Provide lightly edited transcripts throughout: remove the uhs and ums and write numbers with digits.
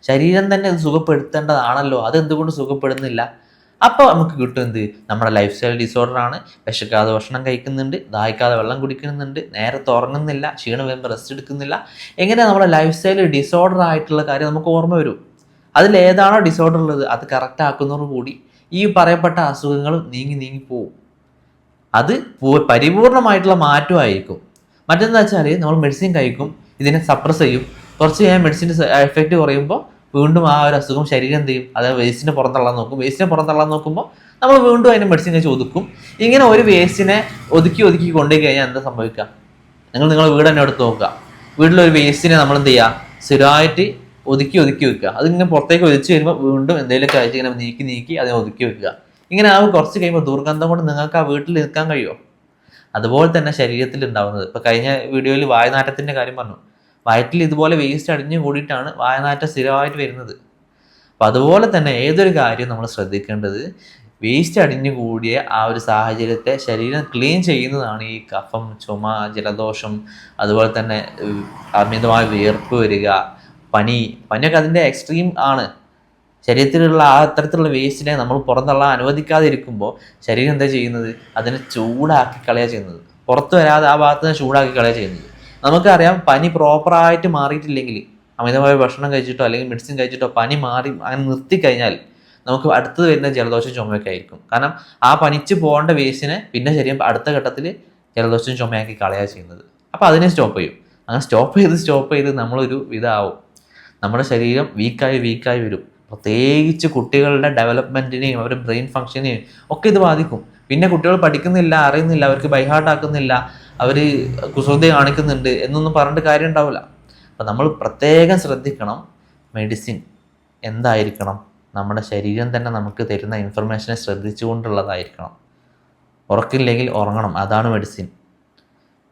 ശരീരം തന്നെ അത് സുഖപ്പെടുത്തേണ്ടതാണല്ലോ, അതെന്തുകൊണ്ട് സുഖപ്പെടുന്നില്ല? അപ്പോൾ നമുക്ക് കിട്ടും എന്ത്? നമ്മുടെ ലൈഫ് സ്റ്റൈൽ ഡിസോർഡറാണ്. വിശക്കാതെ ഭക്ഷണം കഴിക്കുന്നുണ്ട്, ദാഹിക്കാതെ വെള്ളം കുടിക്കുന്നുണ്ട്, നേരത്തെ ഉറങ്ങുന്നില്ല, ക്ഷീണം വരുമ്പോൾ റെസ്റ്റ് എടുക്കുന്നില്ല. എങ്ങനെ നമ്മുടെ ലൈഫ് സ്റ്റൈൽ ഡിസോർഡർ ആയിട്ടുള്ള കാര്യം നമുക്ക് ഓർമ്മ വരും. അതിലേതാണോ ഡിസോർഡർ ഉള്ളത് അത് കറക്റ്റ് ആക്കുന്നതോടുകൂടി ഈ പറയപ്പെട്ട അസുഖങ്ങൾ നീങ്ങി നീങ്ങി പോവും. അത് പരിപൂർണമായിട്ടുള്ള മാറ്റമായിരിക്കും. മറ്റെന്താ വെച്ചാൽ നമ്മൾ മെഡിസിൻ കഴിക്കും, ഇതിനെ സപ്രസ് ചെയ്യും, കുറച്ച് കഴിയാൻ മെഡിസിൻ്റെ എഫക്റ്റ് കുറയുമ്പോൾ വീണ്ടും ആ ഒരു അസുഖം ശരീരം എന്ത് ചെയ്യും? അത് വേസ്റ്റിനെ പുറന്തള്ളാൻ നോക്കും. വേസ്റ്റിനെ പുറന്തള്ളാൻ നോക്കുമ്പോൾ നമ്മൾ വീണ്ടും അതിന് മെഡിസിൻ കഴിച്ച് ഒതുക്കും. ഇങ്ങനെ ഒരു വേസ്റ്റിനെ ഒതുക്കി ഒതുക്കി കൊണ്ടുപോയി കഴിഞ്ഞാൽ എന്താ സംഭവിക്കുക? നിങ്ങളുടെ വീട് തന്നെ എടുത്ത് നോക്കുക. വീട്ടിലൊരു വേസ്റ്റിനെ നമ്മൾ എന്ത് ചെയ്യുക? സ്ഥിരമായിട്ട് ഒതുക്കി ഒതുക്കി വെക്കുക. അതിങ്ങനെ പുറത്തേക്ക് ഒതിച്ച് വരുമ്പോൾ വീണ്ടും എന്തെങ്കിലുമൊക്കെ ആയിട്ട് ഇങ്ങനെ നീക്കി നീക്കി അതിനെ ഒതുക്കി വെക്കുക. ഇങ്ങനെ ആ കുറച്ച് കഴിയുമ്പോൾ ദുർഗന്ധം കൊണ്ട് നിങ്ങൾക്ക് ആ വീട്ടിൽ നിൽക്കാൻ കഴിയുമോ? അതുപോലെ തന്നെ ശരീരത്തിൽ ഉണ്ടാവുന്നത്. ഇപ്പോൾ കഴിഞ്ഞ വീഡിയോയിൽ വായനാറ്റത്തിൻ്റെ കാര്യം പറഞ്ഞു. വയറ്റിൽ ഇതുപോലെ വേസ്റ്റ് അടിഞ്ഞു കൂടിയിട്ടാണ് വായനാറ്റം സ്ഥിരമായിട്ട് വരുന്നത്. അപ്പം അതുപോലെ തന്നെ ഏതൊരു കാര്യവും നമ്മൾ ശ്രദ്ധിക്കേണ്ടത് വേസ്റ്റ് അടിഞ്ഞു കൂടിയ ആ ഒരു സാഹചര്യത്തെ ശരീരം ക്ലീൻ ചെയ്യുന്നതാണ് ഈ കഫം, ചുമ, ജലദോഷം, അതുപോലെ തന്നെ അമിതമായ വിയർപ്പ് വരിക, പനിയൊക്കെ അതിൻ്റെ എക്സ്ട്രീം ആണ്. ശരീരത്തിലുള്ള ആ അത്തരത്തിലുള്ള വേസ്റ്റിനെ നമ്മൾ പുറന്തള്ളാൻ അനുവദിക്കാതെ ഇരിക്കുമ്പോൾ ശരീരം എന്താ ചെയ്യുന്നത്? അതിനെ ചൂടാക്കി കളയുക ചെയ്യുന്നത്. പുറത്ത് വരാതെ ആ ഭാഗത്ത് നിന്ന് ചൂടാക്കി കളയുക ചെയ്യുന്നത്. നമുക്കറിയാം, പനി പ്രോപ്പറായിട്ട് മാറിയിട്ടില്ലെങ്കിൽ, അമിതമായ ഭക്ഷണം കഴിച്ചിട്ടോ അല്ലെങ്കിൽ മെഡിസിൻ കഴിച്ചിട്ടോ പനി മാറി അങ്ങനെ നിർത്തിക്കഴിഞ്ഞാൽ നമുക്ക് അടുത്തത് വരുന്ന ജലദോഷം ചുമയൊക്കെ ആയിരിക്കും. കാരണം ആ പനിച്ച് പോകേണ്ട വേസ്റ്റിനെ പിന്നെ ശരീരം അടുത്ത ഘട്ടത്തിൽ ജലദോഷം ചുമയാക്കി കളയുക ചെയ്യുന്നത്. അപ്പോൾ അതിനെ സ്റ്റോപ്പ് ചെയ്യും. അങ്ങനെ സ്റ്റോപ്പ് ചെയ്ത് നമ്മളൊരു ഇതാവും. നമ്മുടെ ശരീരം വീക്കായി വരും. പ്രത്യേകിച്ച് കുട്ടികളുടെ ഡെവലപ്മെൻറ്റിനെയും അവരുടെ ബ്രെയിൻ ഫങ്ഷനെയും ഒക്കെ ഇത് ബാധിക്കും. പിന്നെ കുട്ടികൾ പഠിക്കുന്നില്ല, അറിയുന്നില്ല, അവർക്ക് ബൈഹാർട്ട് ആക്കുന്നില്ല, അവർ കുസൃതി കാണിക്കുന്നുണ്ട് എന്നൊന്നും പറഞ്ഞിട്ട് കാര്യം ഉണ്ടാവില്ല. അപ്പം നമ്മൾ പ്രത്യേകം ശ്രദ്ധിക്കണം. മെഡിസിൻ എന്തായിരിക്കണം? നമ്മുടെ ശരീരം തന്നെ നമുക്ക് തരുന്ന ഇൻഫർമേഷനെ ശ്രദ്ധിച്ചുകൊണ്ടുള്ളതായിരിക്കണം. ഉറക്കില്ലെങ്കിൽ ഉറങ്ങണം, അതാണ് മെഡിസിൻ.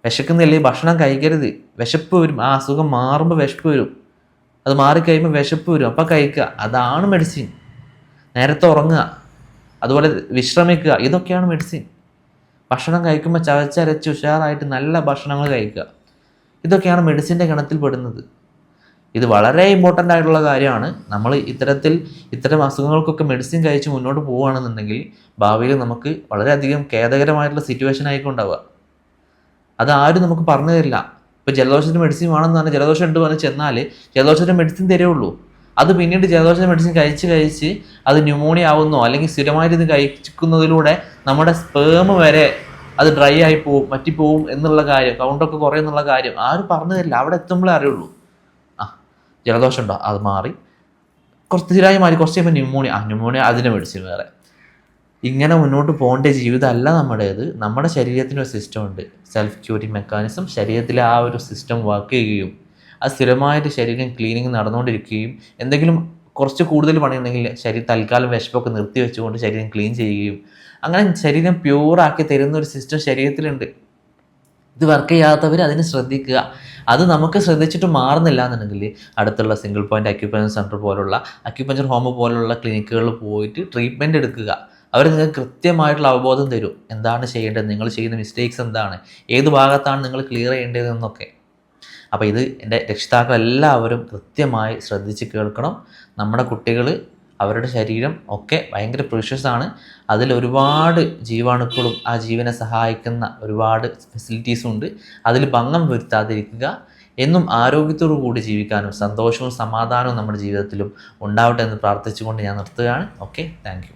വിശക്കുന്നില്ലെങ്കിൽ ഭക്ഷണം കഴിക്കരുത്, വിശപ്പ് വരും. ആ അസുഖം മാറുമ്പോൾ വിശപ്പ് വരും, അത് മാറിക്കഴിയുമ്പോൾ വിശപ്പ് വരും, അപ്പം കഴിക്കുക, അതാണ് മെഡിസിൻ. നേരത്തെ ഉറങ്ങുക, അതുപോലെ വിശ്രമിക്കുക, ഇതൊക്കെയാണ് മെഡിസിൻ. ഭക്ഷണം കഴിക്കുമ്പോൾ ചവച്ചരച്ച് ഉഷാറായിട്ട് നല്ല ഭക്ഷണങ്ങൾ കഴിക്കുക, ഇതൊക്കെയാണ് മെഡിസിൻ്റെ ഗണത്തിൽ പെടുന്നത്. ഇത് വളരെ ഇമ്പോർട്ടൻ്റ് ആയിട്ടുള്ള കാര്യമാണ്. നമ്മൾ ഇത്തരം അസുഖങ്ങൾക്കൊക്കെ മെഡിസിൻ കഴിച്ച് മുന്നോട്ട് പോവുകയാണെന്നുണ്ടെങ്കിൽ ഭാവിയിൽ നമുക്ക് വളരെയധികം ഖേദകരമായിട്ടുള്ള സിറ്റുവേഷൻ ആയിരിക്കും ഉണ്ടാവുക. അതാരും നമുക്ക് പറഞ്ഞു തരില്ല. ഇപ്പോൾ ജലദോഷത്തിന് മെഡിസിൻ വേണമെന്ന് പറഞ്ഞാൽ ജലദോഷം ഉണ്ട് പറഞ്ഞ് ചെന്നാൽ ജലദോഷത്തിന് മെഡിസിൻ തരുള്ളൂ. അത് പിന്നീട് ജലദോഷത്തിന് മെഡിസിൻ കഴിച്ച് അത് ന്യൂമോണിയ ആവുന്നോ അല്ലെങ്കിൽ സ്ഥിരമായിട്ട് ഇത് കഴിക്കുന്നതിലൂടെ നമ്മുടെ സ്പേം വരെ അത് ഡ്രൈ ആയി പോവും, മറ്റിപ്പോവും എന്നുള്ള കാര്യം, കൗണ്ടൊക്കെ കുറയുന്നുള്ള കാര്യം ആരും പറഞ്ഞു തരില്ല. അവിടെ എത്തുമ്പോഴേ അറിയുള്ളൂ. ജലദോഷം ഉണ്ടോ, അത് മാറി, കുറച്ച് സ്ഥിരമായി മാറി, കുറച്ച് കഴിയുമ്പോൾ ന്യൂമോണിയ അതിൻ്റെ മെഡിസിൻ വേറെ. ഇങ്ങനെ മുന്നോട്ട് പോകേണ്ട ജീവിതമല്ല നമ്മുടേത്. നമ്മുടെ ശരീരത്തിനൊരു സിസ്റ്റം ഉണ്ട്, സെൽഫ് ക്യൂറിങ് മെക്കാനിസം. ശരീരത്തിലെ ആ ഒരു സിസ്റ്റം വർക്ക് ചെയ്യുകയും അത് സ്ഥിരമായിട്ട് ശരീരം ക്ലീനിങ് നടന്നുകൊണ്ടിരിക്കുകയും എന്തെങ്കിലും കുറച്ച് കൂടുതൽ പണിയുണ്ടെങ്കിൽ ശരീരം തൽക്കാലം വിശപ്പൊക്കെ നിർത്തി വെച്ചുകൊണ്ട് ശരീരം ക്ലീൻ ചെയ്യുകയും അങ്ങനെ ശരീരം പ്യൂറാക്കി തരുന്ന ഒരു സിസ്റ്റം ശരീരത്തിലുണ്ട്. ഇത് വർക്ക് ചെയ്യാത്തവർ അതിന് ശ്രദ്ധിക്കുക. അത് നമുക്ക് ശ്രദ്ധിച്ചിട്ട് മാറുന്നില്ല എന്നുണ്ടെങ്കിൽ അടുത്തുള്ള സിംഗിൾ പോയിൻ്റ് അക്യുപഞ്ചർ സെൻറ്റർ പോലുള്ള അക്യുപഞ്ചർ ഹോം പോലുള്ള ക്ലിനിക്കുകളിൽ പോയിട്ട് ട്രീറ്റ്മെൻറ്റ് എടുക്കുക. അവർ നിങ്ങൾക്ക് കൃത്യമായിട്ടുള്ള അവബോധം തരും, എന്താണ് ചെയ്യേണ്ടത്, നിങ്ങൾ ചെയ്യുന്ന മിസ്റ്റേക്സ് എന്താണ്, ഏത് ഭാഗത്താണ് നിങ്ങൾ ക്ലിയർ ചെയ്യേണ്ടതെന്നൊക്കെ. അപ്പോൾ ഇത് എൻ്റെ രക്ഷിതാക്കളെല്ലാവരും കൃത്യമായി ശ്രദ്ധിച്ച് കേൾക്കണം. നമ്മുടെ കുട്ടികൾ, അവരുടെ ശരീരം ഒക്കെ ഭയങ്കര പ്രീഷ്യസ് ആണ്. അതിലൊരുപാട് ജീവാണുക്കളും ആ ജീവനെ സഹായിക്കുന്ന ഒരുപാട് ഫെസിലിറ്റീസും ഉണ്ട്. അതിൽ ഭംഗം വരുത്താതിരിക്കുക. എന്നും ആരോഗ്യത്തോടു കൂടി ജീവിക്കാനും സന്തോഷവും സമാധാനവും നമ്മുടെ ജീവിതത്തിലും ഉണ്ടാവട്ടെ എന്ന് പ്രാർത്ഥിച്ചുകൊണ്ട് ഞാൻ നിർത്തുകയാണ്. Okay, thank you.